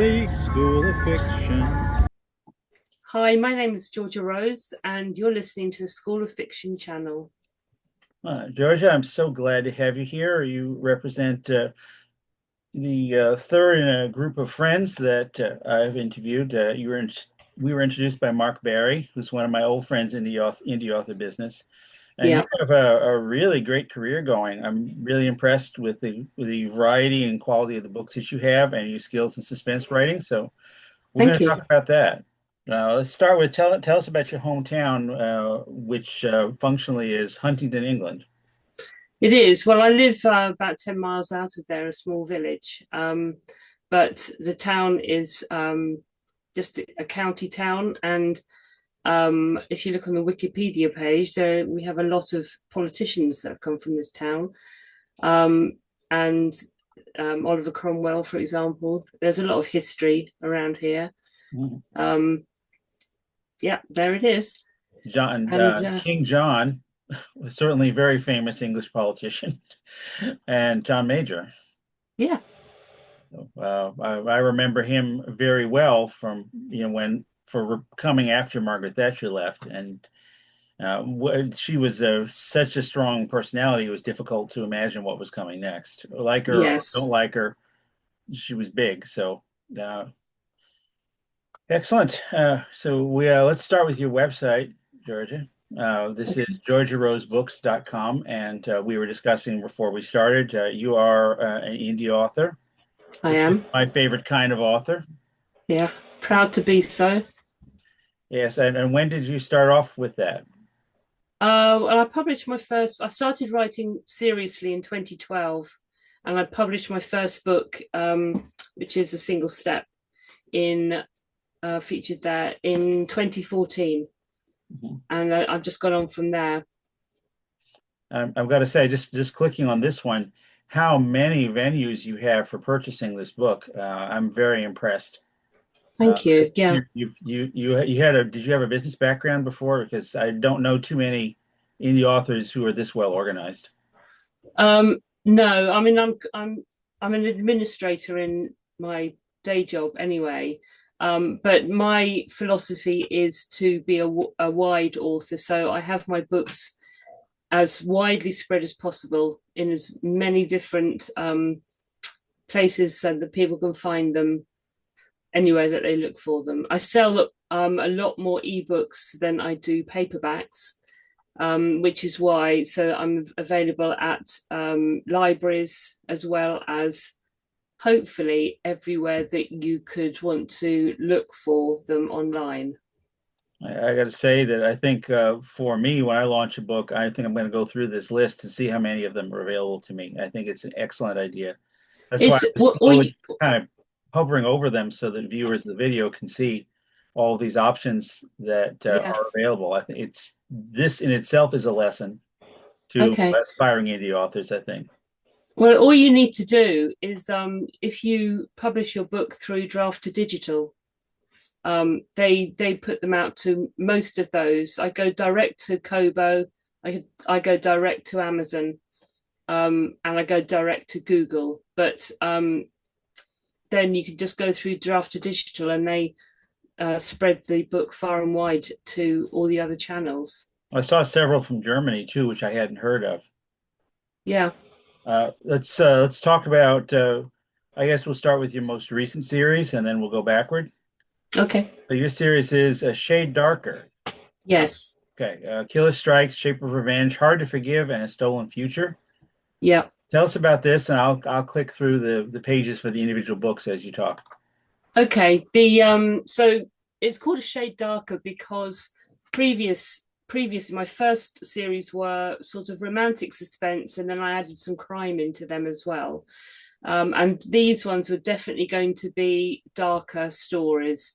the School of Fiction. Hi, my name is Georgia Rose, and you're listening to the School of Fiction channel. Georgia, I'm so glad to have you here. You represent the third in a group of friends that I've interviewed. We were introduced by Mark Barry, who's one of my old friends in the indie author business. And you Yeah, have a really great career going. I'm really impressed with the variety and quality of the books that you have and your skills in suspense writing. So we're going thank to talk you. about that. Let's start with tell us about your hometown, which functionally is Huntingdon, England. It is. Well, I live about 10 miles out of there, a small village. But the town is just a county town. And if you look on the Wikipedia page, we have a lot of politicians that have come from this town. Um, and Oliver Cromwell, for example. There's a lot of history around here. Mhm. Um, yeah, there it is. John And King John was certainly a very famous English politician, and John Major. yeah. I remember him very well from when coming after Margaret Thatcher left, and she was such a strong personality. It was difficult to imagine what was coming next. Like her or don't Yes. like her, she was big. So uh, excellent. So let's start with your website, Georgia. This is Okay. georgiarosebooks.com, and we were discussing before we started. You are an indie author, I which is am. my favorite kind of author. Yeah. Proud to be so. Yes, and when did you start off with that? Well, I started writing seriously in 2012, and I published my first book, which is a single step, in featured there in 2014. Mhm. And I've just gone on from there. I've got to say, just clicking on this one, how many venues you have for purchasing this book. I'm very impressed. Uh, Thank you. Yeah. you had a did you have a business background before? Because I don't know too many indie authors who are this well organized. No, I mean I'm an administrator in my day job anyway. But my philosophy is to be a wide author. So I have my books as widely spread as possible in as many different places so that people can find them anywhere that they look for them. I sell a lot more ebooks than I do paperbacks, which is why so I'm available at libraries as well as hopefully everywhere that you could want to look for them online. I got to say that I think for me, when I launch a book, I think I'm going to go through this list to see how many of them are available to me. I think it's an excellent idea. That's why I It's was or slowly you, kind of hovering over them so that viewers of the video can see all of these options that yeah. are available. I think it's this in itself is a lesson to Okay. aspiring indie authors, I think. Well, all you need to do is if you publish your book through Draft to Digital, they put them out to most of those. I go direct to Kobo, I go direct to Amazon, and I go direct to Google. But then you can just go through Draft to Digital, and they spread the book far and wide to all the other channels. I saw several from Germany too, which I hadn't heard of. Yeah. Let's talk about. I guess we'll start with your most recent series, and then we'll go backward. Okay. So your series is a shade darker. Yes. Okay, Killer Strikes, Shape of Revenge, Hard to Forgive, and A Stolen Future. Yeah. Tell us about this, and I'll click through the pages for the individual books as you talk. Okay. The so it's called a shade darker because previously my first series were sort of romantic suspense, and then I added some crime into them as well. And these ones were definitely going to be darker stories,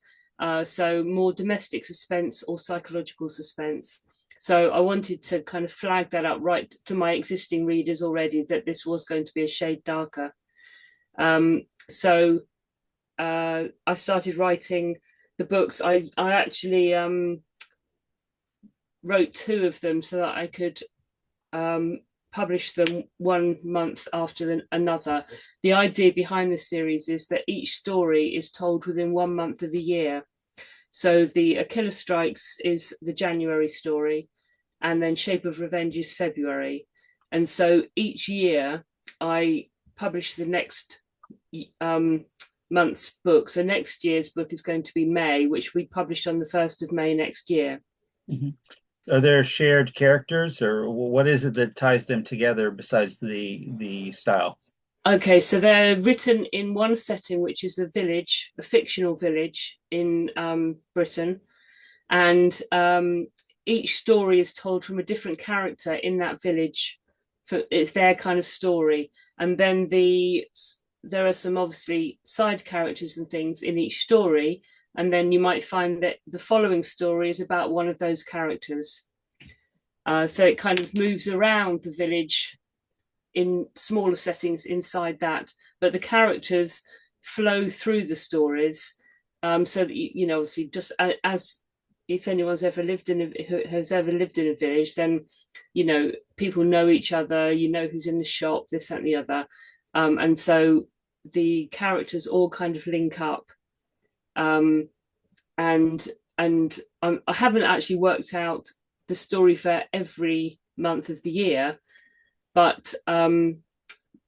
so more domestic suspense or psychological suspense. So I wanted to kind of flag that up right to my existing readers already that this was going to be a shade darker. So I started writing the books. I actually wrote two of them so that I could publish them one month after another. The idea behind the series is that each story is told within 1 month of the year. So the Achilles Strikes is the January story, and then Shape of Revenge is February. And so each year I publish the next month's book. So next year's book is going to be May, which we published on the 1st of May next year. Mhm. Are there shared characters, or what is it that ties them together besides the style? Okay, so they're written in one setting, which is a village, a fictional village in Britain, and each story is told from a different character in that village. It's their kind of story, and then there are some obviously side characters and things in each story, and then you might find that the following story is about one of those characters. So it kind of moves around the village in smaller settings inside that, but the characters flow through the stories, so that obviously, just as if anyone's ever lived has ever lived in a village, then people know each other, who's in the shop, this, that, and the other, and so the characters all kind of link up, and I haven't actually worked out the story for every month of the year, but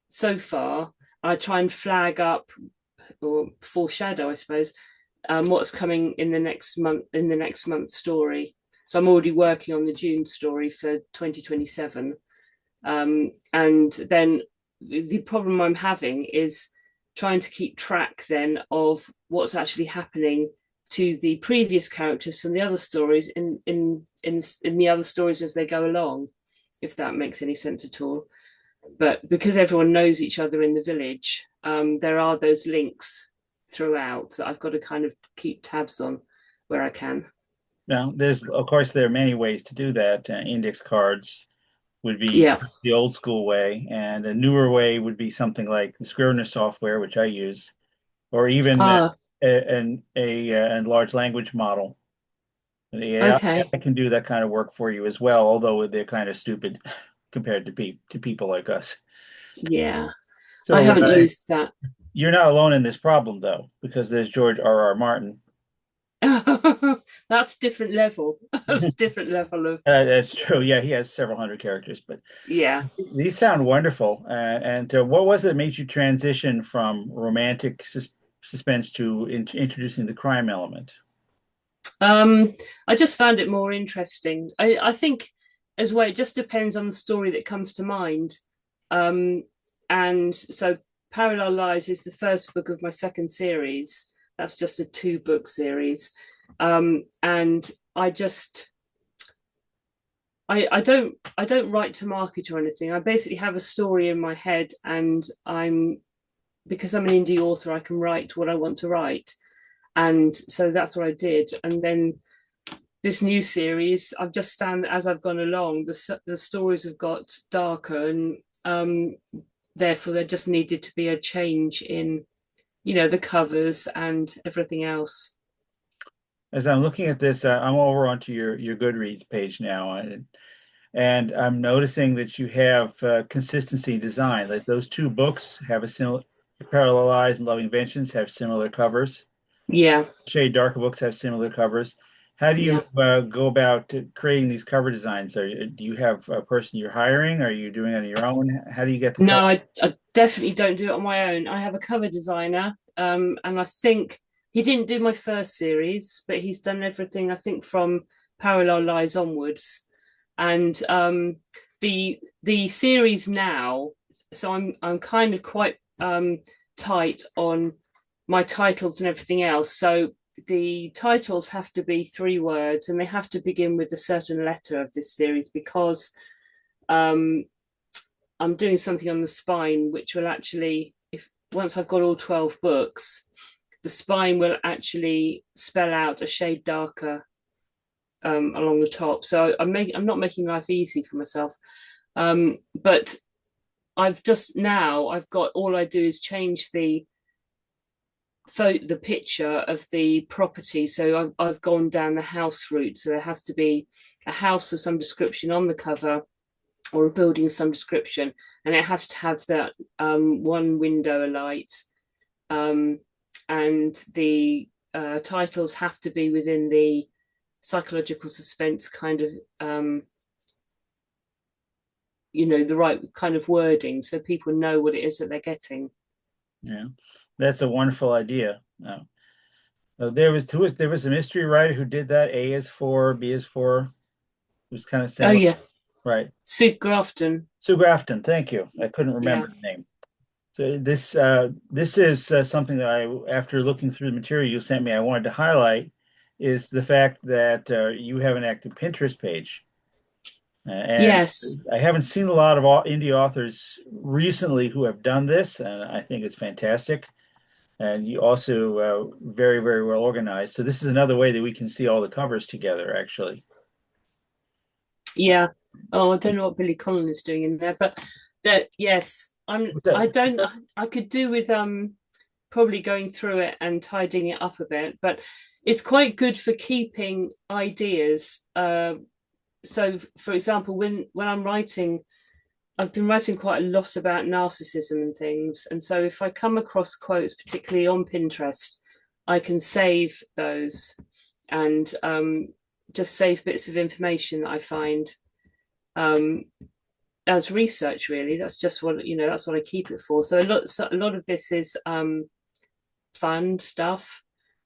so far I try and flag up or foreshadow, I suppose, what's coming in the next month's story. So I'm already working on the June story for 2027, and then the problem I'm having is trying to keep track then of what's actually happening to the previous characters from the other stories in the other stories as they go along, if that makes any sense at all. But because everyone knows each other in the village, there are those links throughout that I've got to kind of keep tabs on where I can. Now, of course, there are many ways to do that. Index cards would be Yeah. the old school way, and a newer way would be something like the Scrivener software, which I use, or even Ah, a large language model. The okay. AI can do that kind of work for you as well, although they're kind of stupid compared to people like us. Yeah. I So haven't used that. you're not alone in this problem, though, because there's George R. R. Martin. That's different level. That's a different level of, That's true. Yeah, he has several hundred characters, but yeah. these sound wonderful. And what was it that made you transition from romantic suspense to introducing the crime element? Um, I just found it more interesting. I think as well, it just depends on the story that comes to mind. Um, and so Parallel Lives is the first book of my second series. That's just a 2-book series. And I don't write to market or anything. I basically have a story in my head, and because I'm an indie author, I can write what I want to write. And so that's what I did. And then this new series, I've just found that as I've gone along, the stories have got darker, and therefore there just needed to be a change in, the covers and everything else. As I'm looking at this, I'm over onto your Goodreads page now, and I'm noticing that you have consistency in design. Like those two books have a similar, Parallel Lives and Loving Vengeance have similar covers. Yeah, Shade Darker books have similar covers. How do you yeah. go about creating these cover designs? Do you have a person you're hiring? Are you doing it on your own? How do you get the cover? No, I definitely don't do it on my own. I have a cover designer, and I think he didn't do my first series, but he's done everything, I think, from Parallel Lies onwards. And the series now, so I'm kind of quite tight on my titles and everything else. So the titles have to be 3 words, and they have to begin with a certain letter of this series, because um, I'm doing something on the spine, which will actually, if once I've got all 12 books, the spine will actually spell out a shade darker along the top. So I'm not making life easy for myself, but I've got, all I do is change the picture of the property. So I've gone down the house route. So there has to be a house of some description on the cover, or a building of some description, and it has to have that one window alight, um, and the titles have to be within the psychological suspense kind of the right kind of wording, so people know what it is that they're getting. Yeah, that's a wonderful idea. There was a mystery writer who did that. A is for, B is for. It was kind of Oh similar, yeah, right? Sue Grafton. Sue Grafton, thank you. I couldn't Yeah. remember the name. So this is something that after looking through the material you sent me, I wanted to highlight is the fact that you have an active Pinterest page. And Yes. I haven't seen a lot of indie authors recently who have done this, and I think it's fantastic. And you also very, very well organized. So this is another way that we can see all the covers together, actually. Yeah. Oh, I don't know what Billy Collin is doing in there, but that yes, What's that? I don't. I could do with probably going through it and tidying it up a bit, but it's quite good for keeping ideas. So, for example, when I'm writing, I've been writing quite a lot about narcissism and things, and so if I come across quotes, particularly on Pinterest, I can save those and just save bits of information that I find um, as research. Really, that's just what that's what I keep it for. So a lot of this is fun stuff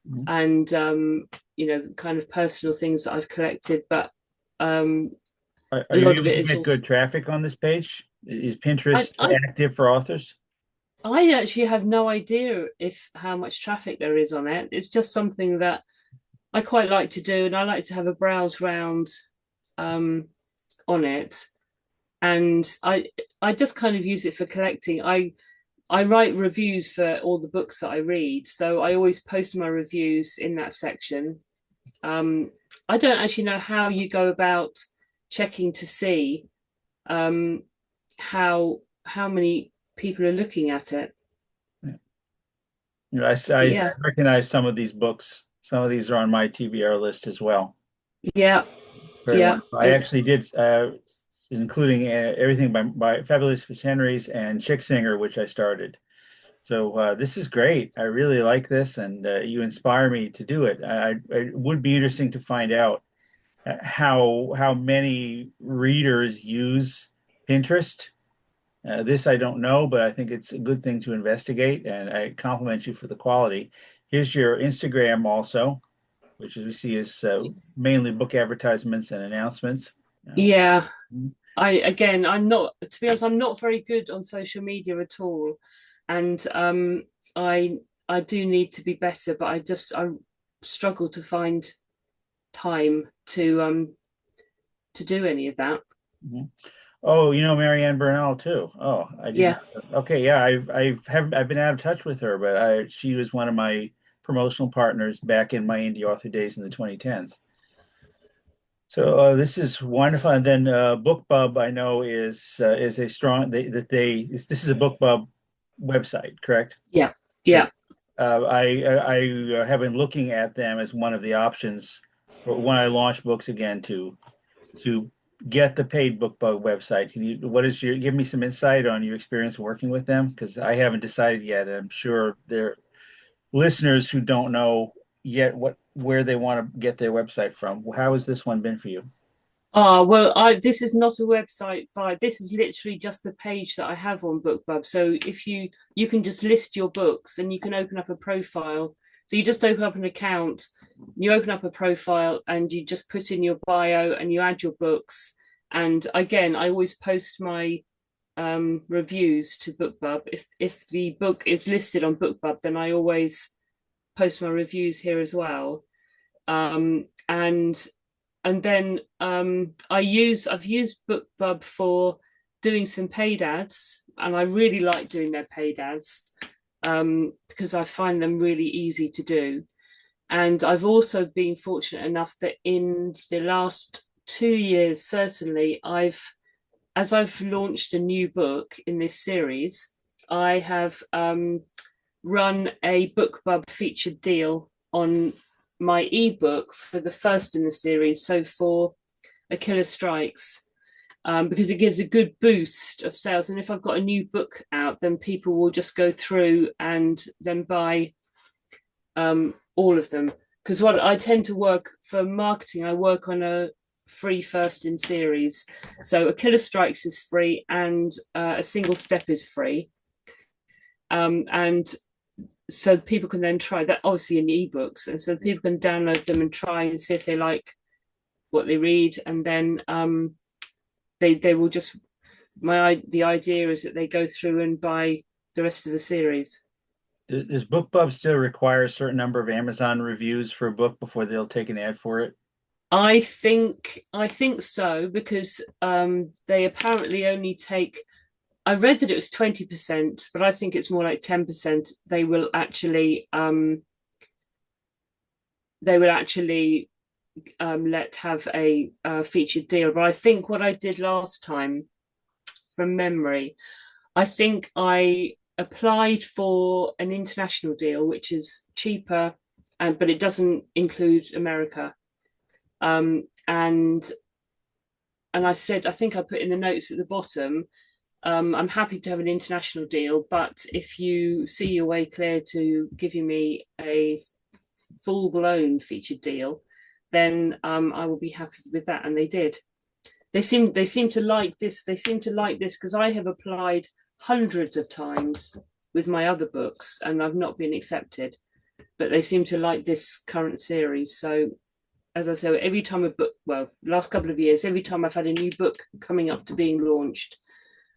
Mhm. and kind of personal things that I've collected, but um, Are a you lot of able it to is get also. good traffic on this page? Is I, Pinterest I active for authors? I actually have no idea if how much traffic there is on it. It's just something that I quite like to do, and I like to have a browse round um, on it. And I just kind of use it for collecting. I write reviews for all the books that I read, so I always post my reviews in that section. Um, I don't actually know how you go about checking to see um, how many people are looking at it. Yeah. You know, But I yeah, recognize some of these books. Some of these are on my TBR list as well. yeah, Very yeah, wonderful. I actually did, including everything by Fabulous Henrys and Chick Singer, which I started. So this is great. I really like this, and you inspire me to do it. It would be interesting to find out how many readers use Pinterest. This I don't know, but I think it's a good thing to investigate, and I compliment you for the quality. Here's your Instagram also, which as we see is mainly book advertisements and announcements. yeah. Mhm. I'm not, to be honest, I'm not very good on social media at all, and I I do need to be better, but I struggle to find time to do any of that. Mhm. Oh, you know Marianne Bernal too. Oh, I didn't. Yeah. Okay, yeah, I've been out of touch with her, but she was one of my promotional partners back in my indie author days in the 2010s. So this is wonderful. And then BookBub, I know is a strong this is a BookBub website, correct? Yeah. Because Yeah. I have been looking at them as one of the options for when I launch books again to get the paid BookBub website. What is give me some insight on your experience working with them? Because I haven't decided yet. I'm sure there are listeners who don't know yet where they want to get their website from. How has this one been for you? Ah, well, I this is not a website file. This is literally just the page that I have on BookBub. So if you can just list your books and you can open up a profile. So you just open up an account, you open up a profile and you just put in your bio and you add your books. And again, I always post my reviews to BookBub. If the book is listed on BookBub, then I always post my reviews here as well. And then I've used BookBub for doing some paid ads, and I really like doing their paid ads because I find them really easy to do. And I've also been fortunate enough that in the last 2 years, certainly, as I've launched a new book in this series, I have run a BookBub featured deal on my ebook for the first in the series. So for A Killer Strikes, because it gives a good boost of sales. And if I've got a new book out, then people will just go through and then buy all of them. Because what I tend to work for marketing, I work on a free first in series. So A Killer Strikes is free, and A Single Step is free. And so people can then try that, obviously in ebooks, and so people can download them and try and see if they like what they read, and then they will just the idea is that they go through and buy the rest of the series. Does BookBub still require a certain number of Amazon reviews for a book before they'll take an ad for it? I think so, because they apparently only take, I read that it was 20%, but I think it's more like 10%. They will actually let have a featured deal. But I think what I did last time, from memory, I think I applied for an international deal, which is cheaper, but it doesn't include America. And I said, I think I put in the notes at the bottom, I'm happy to have an international deal, but if you see your way clear to giving me a full blown featured deal, then I will be happy with that. And they did. They seem to like this. They seem to like this because I have applied hundreds of times with my other books and I've not been accepted. But they seem to like this current series. So as I say, every time a book, well, last couple of years, every time I've had a new book coming up to being launched,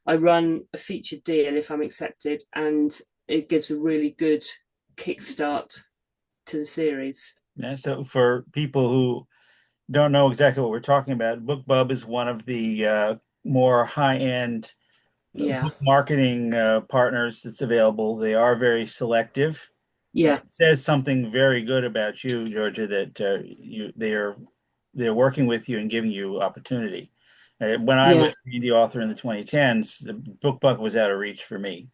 I run a featured deal if I'm accepted, and it gives a really good kickstart to the series. Yeah, so for people who don't know exactly what we're talking about, BookBub is one of the more high-end Yeah, book marketing partners that's available. They are very selective. And yeah, it says something very good about you, Georgia, that they're working with you and giving you opportunity. When I yeah. was the indie author in the 2010s, the BookBub was out of reach for me.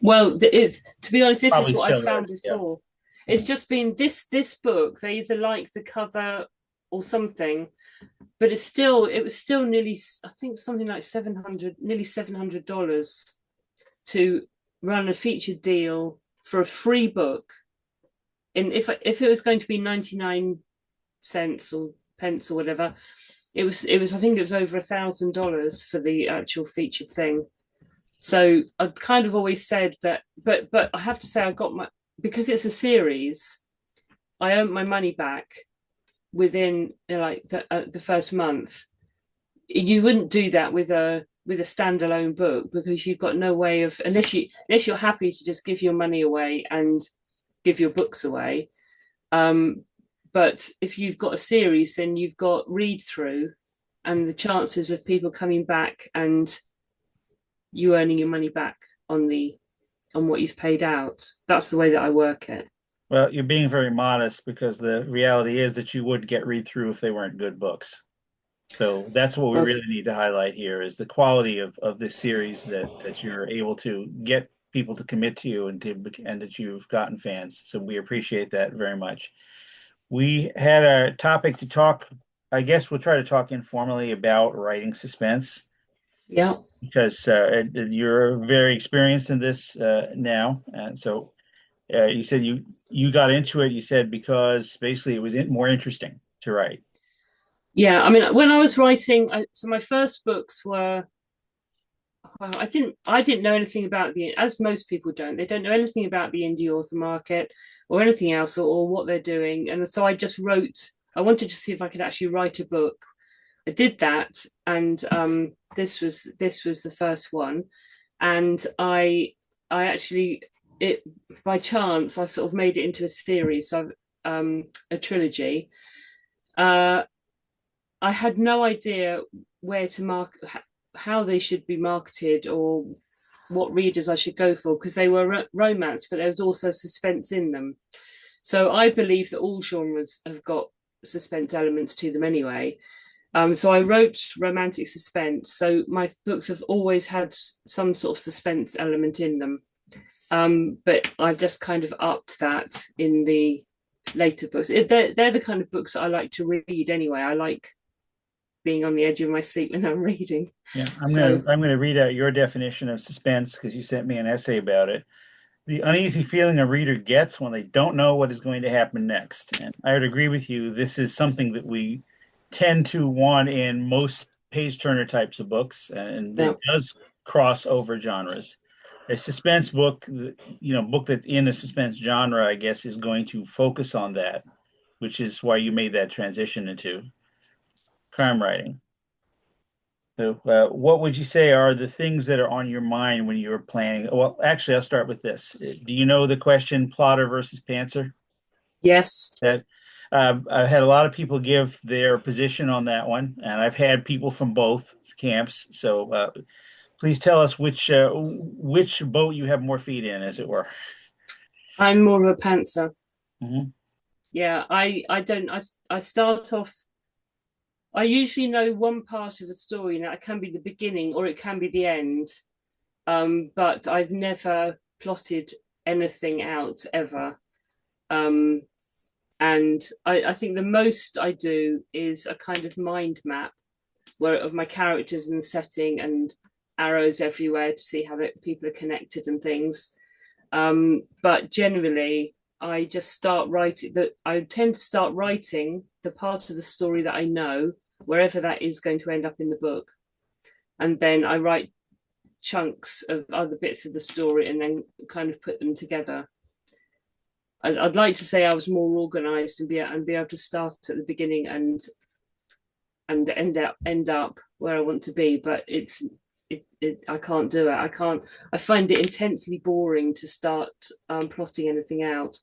Well, to be honest, this is Probably what I still found is. Yeah. before. It's just been this book. They either like the cover or something, but it was still nearly, I think something like 700, nearly $700 to run a featured deal for a free book. And if it was going to be 99 cents or pence or whatever, it was I think it was over $1,000 for the actual featured thing. So I kind of always said that, but I have to say I got my, because it's a series, I earned my money back within like the first month. You wouldn't do that with a standalone book, because you've got no way of, unless you're happy to just give your money away and give your books away. Um, but if you've got a series, then you've got read through and the chances of people coming back and you earning your money back on what you've paid out. That's the way that I work it. Well, you're being very modest because the reality is that you would get read through if they weren't good books. So that's what we Well, really need to highlight here is the quality of this series that you're able to get people to commit to you and that you've gotten fans. So we appreciate that very much. We had a topic to talk. I guess we'll try to talk informally about writing suspense yeah. because you're very experienced in this now, and so you said you got into it. You said because basically it was more interesting to write. Yeah, I mean, when I was writing, so my first books were, well, I didn't know anything about as most people don't. They don't know anything about the indie author market or anything else, or what they're doing. And so I just wrote. I wanted to see if I could actually write a book. I did that, and this was the first one, and I actually, it by chance, I sort of made it into a series, so a trilogy. Uh, I had no idea where to how they should be marketed, or what readers I should go for, because they were romance, but there was also suspense in them. So I believe that all genres have got suspense elements to them anyway. So I wrote romantic suspense. So my books have always had some sort of suspense element in them. But I've just kind of upped that in the later books. They're the kind of books that I like to read anyway. I like being on the edge of my seat when I'm reading. Yeah, So I'm gonna read out your definition of suspense because you sent me an essay about it. The uneasy feeling a reader gets when they don't know what is going to happen next. And I would agree with you. This is something that we tend to want in most page turner types of books, and yeah, it does cross over genres. A suspense book, book that's in a suspense genre, I guess, is going to focus on that, which is why you made that transition into crime writing. So, what would you say are the things that are on your mind when you're planning? Well, actually, I'll start with this. Do you know the question plotter versus pantser? yes, That I've had a lot of people give their position on that one, and I've had people from both camps. So, please tell us which boat you have more feet in, as it were. I'm more of a pantser. Mhm. Yeah, I don't I start off. I usually know one part of a story. Now it can be the beginning or it can be the end. But I've never plotted anything out ever. Um, and I think the most I do is a kind of mind map where of my characters and setting and arrows everywhere to see how people are connected and things. But generally, I just start writing. That I tend to start writing the part of the story that I know, wherever that is going to end up in the book, and then I write chunks of other bits of the story and then kind of put them together. I'd like to say I was more organized and be able to start at the beginning and end up where I want to be, but I can't do it. I can't. I find it intensely boring to start plotting anything out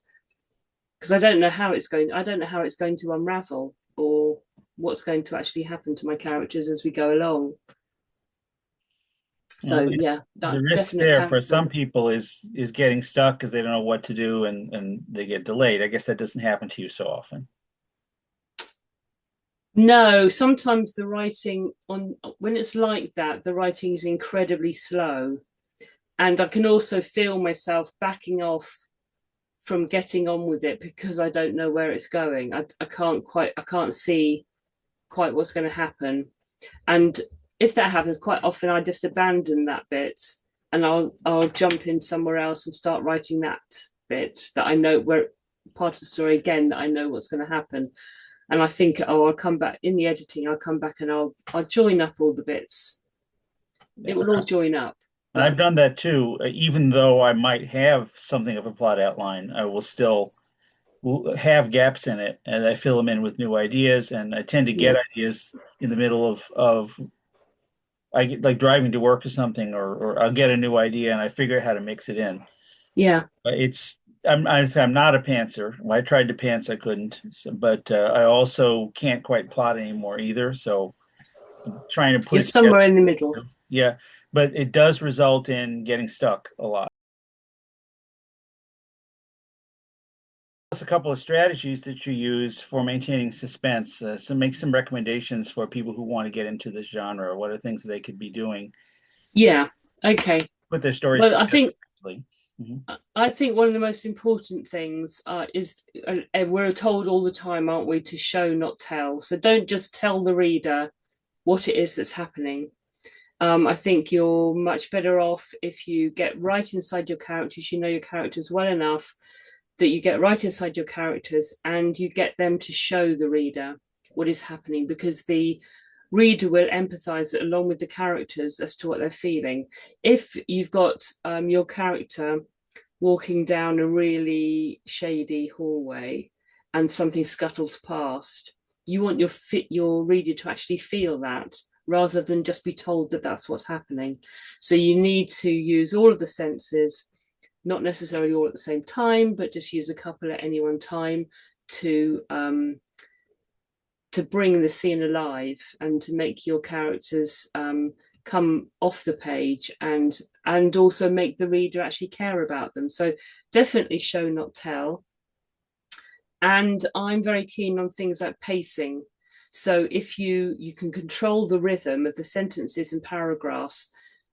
because I don't know how it's going. I don't know how it's going to unravel or what's going to actually happen to my characters as we go along. Well, So yeah, the that risk definite there for pantser. some people is getting stuck because they don't know what to do and they get delayed. I guess that doesn't happen to you so often. No, sometimes the writing on when it's like that, the writing is incredibly slow. And I can also feel myself backing off from getting on with it because I don't know where it's going. I can't see quite what's going to happen. And if that happens, quite often I just abandon that bit and I'll jump in somewhere else and start writing that bit that I know where part of the story again that I know what's going to happen. And I think, oh, I'll come back in the editing. I'll come back and I'll join up all the bits. It Yeah. will all join up. And I've But done that too. Even though I might have something of a plot outline, I will still have gaps in it, and I fill them in with new ideas. And I tend to get yeah, ideas in the middle of I get like driving to work or something, or I'll get a new idea and I figure out how to mix it in. yeah. It's I'm not a pantser. When I tried to pants, I couldn't. So, but I also can't quite plot anymore either. So I'm trying to put You're it together. somewhere in the middle. Yeah, but it does result in getting stuck a lot. A couple of strategies that you use for maintaining suspense. So make some recommendations for people who want to get into this genre. What are things that they could be doing Yeah. to Okay. put their stories Well, together? Mhm. I think one of the most important things is we're told all the time, aren't we, to show, not tell. So don't just tell the reader what it is that's happening. I think you're much better off if you get right inside your characters, you know your characters well enough that you get right inside your characters and you get them to show the reader what is happening because the reader will empathize along with the characters as to what they're feeling. If you've got your character walking down a really shady hallway and something scuttles past, you want your reader to actually feel that rather than just be told that that's what's happening. So you need to use all of the senses, not necessarily all at the same time, but just use a couple at any one time to bring the scene alive and to make your characters come off the page and also make the reader actually care about them. So definitely show not tell. And I'm very keen on things like pacing. So if you can control the rhythm of the sentences and paragraphs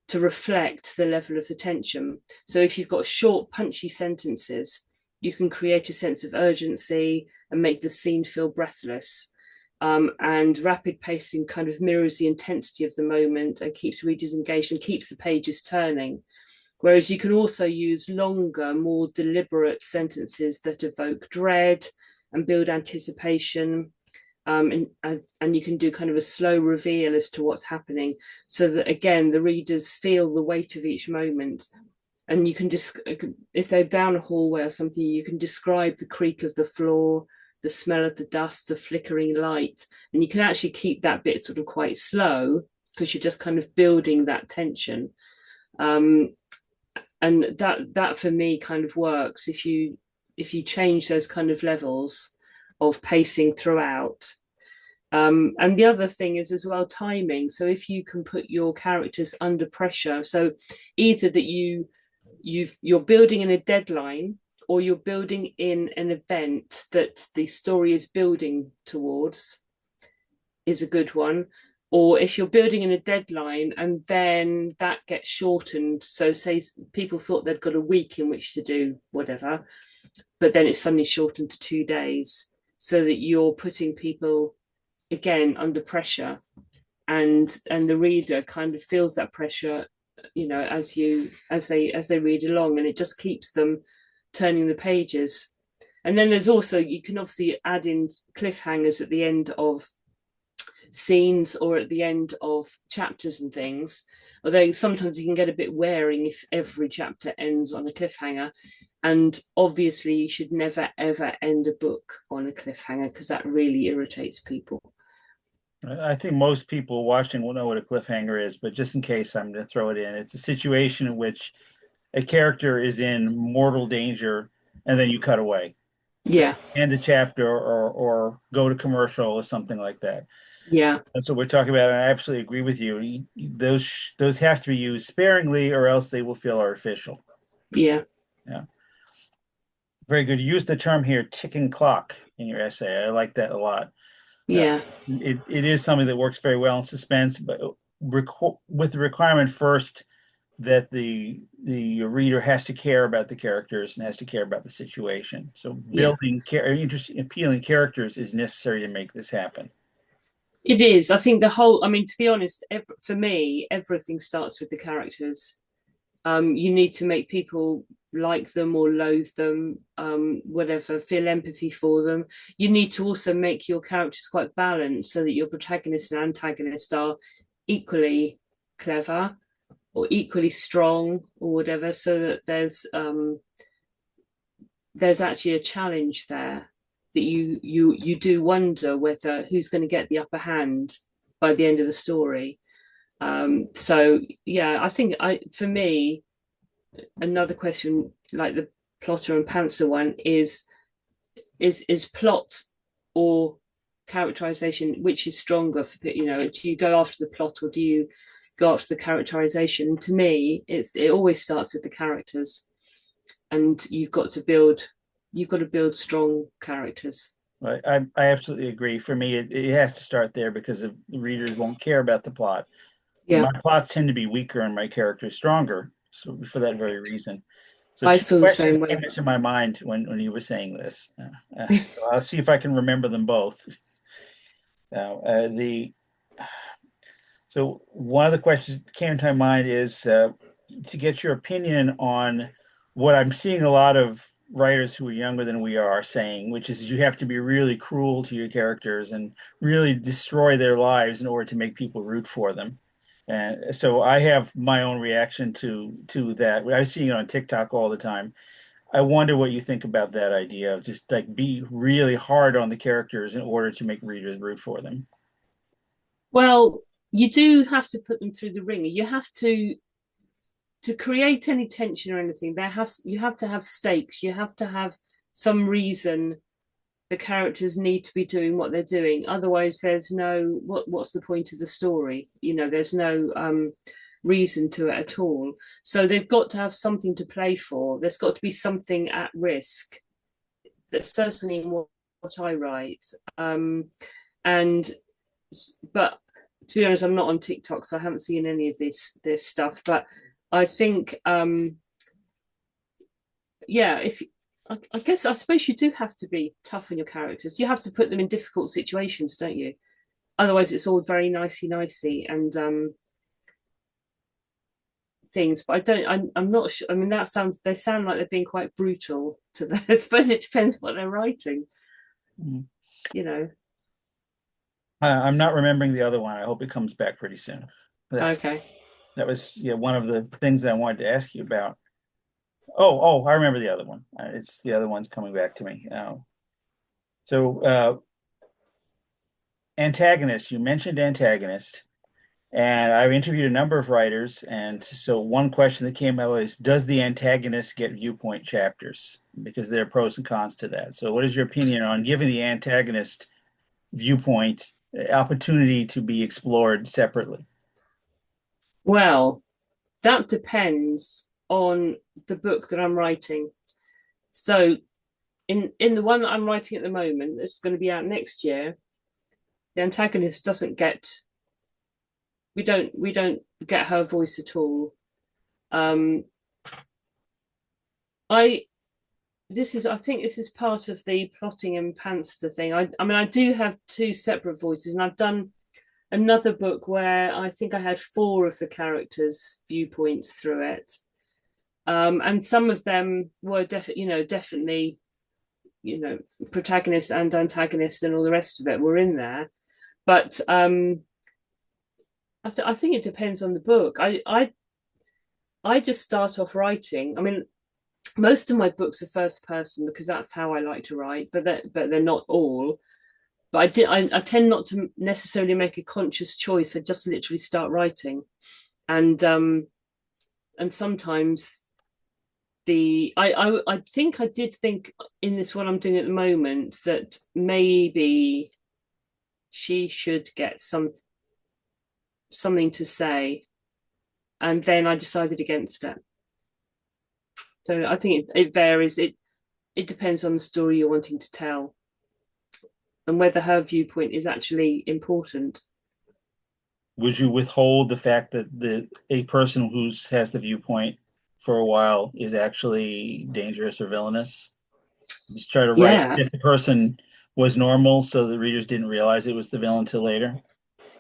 to reflect the level of the tension. So if you've got short, punchy sentences, you can create a sense of urgency and make the scene feel breathless. and rapid pacing kind of mirrors the intensity of the moment and keeps readers engaged and keeps the pages turning. Whereas you can also use longer, more deliberate sentences that evoke dread and build anticipation. And you can do kind of a slow reveal as to what's happening, so that again the readers feel the weight of each moment. And you can just, if they're down a hallway or something, you can describe the creak of the floor, the smell of the dust, the flickering light, and you can actually keep that bit sort of quite slow because you're just kind of building that tension. And that for me kind of works if you change those kind of levels of pacing throughout. And the other thing is as well timing. So if you can put your characters under pressure, so either that you're building in a deadline, or you're building in an event that the story is building towards, is a good one. Or if you're building in a deadline and then that gets shortened, so say people thought they'd got a week in which to do whatever, but then it's suddenly shortened to 2 days, so that you're putting people again under pressure, and the reader kind of feels that pressure, as they read along, and it just keeps them turning the pages. And then there's also, you can obviously add in cliffhangers at the end of scenes or at the end of chapters and things, although sometimes you can get a bit wearing if every chapter ends on a cliffhanger. And obviously you should never ever end a book on a cliffhanger, because that really irritates people. I think most people watching will know what a cliffhanger is, but just in case, I'm going to throw it in. It's a situation in which a character is in mortal danger, and then you cut away, Yeah, end the chapter, or go to commercial or something like that. yeah, That's what we're talking about, and I absolutely agree with you. Those have to be used sparingly, or else they will feel artificial. yeah, Yeah, very good. You use the term here, ticking clock, in your essay. I like that a lot. Uh, yeah. it is something that works very well in suspense, but with the requirement first that the reader has to care about the characters and has to care about the situation. So Yeah, building interesting, appealing characters is necessary to make this happen. it is. I think the whole, I mean, to be honest, for me, everything starts with the characters. You need to make people like them or loathe them, whatever, feel empathy for them. You need to also make your characters quite balanced, so that your protagonist and antagonist are equally clever or equally strong or whatever, so that there's actually a challenge there, that you do wonder whether who's going to get the upper hand by the end of the story. So yeah, I think for me, another question like the plotter and pantser one is plot or characterization, which is stronger for, do you go after the plot or do you go after the characterization? To me, it always starts with the characters, and you've got to build strong characters. I absolutely agree. For me, it has to start there because if the readers won't care about the plot. Yeah, My plots tend to be weaker and my characters stronger, so for that very reason. So I two feel the questions same way. came into my mind when you were saying this. So I'll see if I can remember them both. Now, so one of the questions that came to my mind is to get your opinion on what I'm seeing a lot of writers who are younger than we are saying, which is you have to be really cruel to your characters and really destroy their lives in order to make people root for them. And so I have my own reaction to that. I see it on TikTok all the time. I wonder what you think about that idea of just like be really hard on the characters in order to make readers root for them. Well, you do have to put them through the ringer. You have to create any tension or anything. You have to have stakes. You have to have some reason the characters need to be doing what they're doing. Otherwise, there's no what's the point of the story? There's no reason to it at all. So they've got to have something to play for. There's got to be something at risk. That's certainly what I write. And but to be honest, I'm not on TikTok, so I haven't seen any of this stuff. But I think, yeah, if I guess I suppose you do have to be tough on your characters. You have to put them in difficult situations, don't you? Otherwise, it's all very nicey and things. But I don't. I'm not sure. I mean, that sounds. They sound like they're being quite brutal to them. I suppose it depends what they're writing. Mm. You know. I'm not remembering the other one. I hope it comes back pretty soon. Okay. That was, yeah, one of the things that I wanted to ask you about. Oh, I remember the other one. It's the other one's coming back to me. So antagonist, you mentioned antagonist, and I've interviewed a number of writers, and so one question that came up is, does the antagonist get viewpoint chapters? Because there are pros and cons to that. So what is your opinion on giving the antagonist viewpoint opportunity to be explored separately? Well, that depends on the book that I'm writing. So in the one that I'm writing at the moment, that's going to be out next year, the antagonist doesn't get we don't get her voice at all. Um, I I think this is part of the plotting and pantster thing. I mean I do have two separate voices, and I've done another book where I think I had four of the characters' viewpoints through it. And some of them were definitely, protagonist and antagonist and all the rest of it were in there. But I think it depends on the book. I just start off writing. I mean, most of my books are first person because that's how I like to write, but they're not all. But I tend not to necessarily make a conscious choice. I just literally start writing, and sometimes I think I did think in this one I'm doing at the moment that maybe she should get something to say, and then I decided against it. So I think it varies. It depends on the story you're wanting to tell and whether her viewpoint is actually important. Would you withhold the fact that a person who has the viewpoint for a while is actually dangerous or villainous? Just try to write Yeah, if the person was normal, so the readers didn't realize it was the villain till later.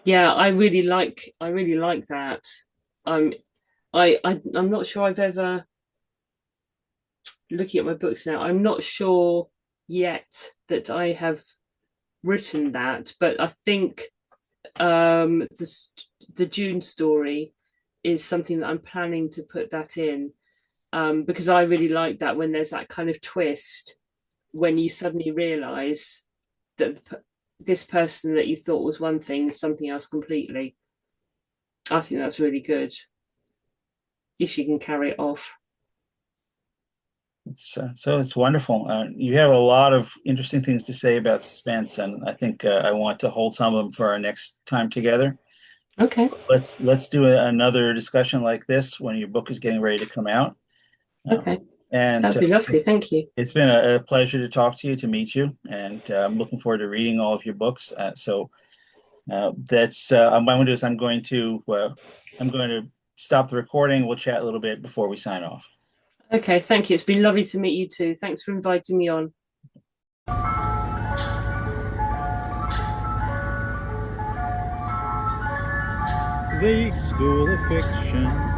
yeah, I really like that. Um, I'm not sure I've ever looking at my books now. I'm not sure yet that I have written that, but I think the June story is something that I'm planning to put that in, because I really like that when there's that kind of twist when you suddenly realize that this person that you thought was one thing is something else completely. I think that's really good if you can carry it off. So it's wonderful. You have a lot of interesting things to say about suspense, and I think I want to hold some of them for our next time together. Okay. Let's do another discussion like this when your book is getting ready to come out. Uh, Okay. and That'd be lovely. Thank you. it's been a pleasure to talk to you, to meet you, and I'm looking forward to reading all of your books. That's I'm going to do is I'm going to stop the recording. We'll chat a little bit before we sign off. Okay, thank you. It's been lovely to meet you too. Thanks for inviting me on. The School of Fiction.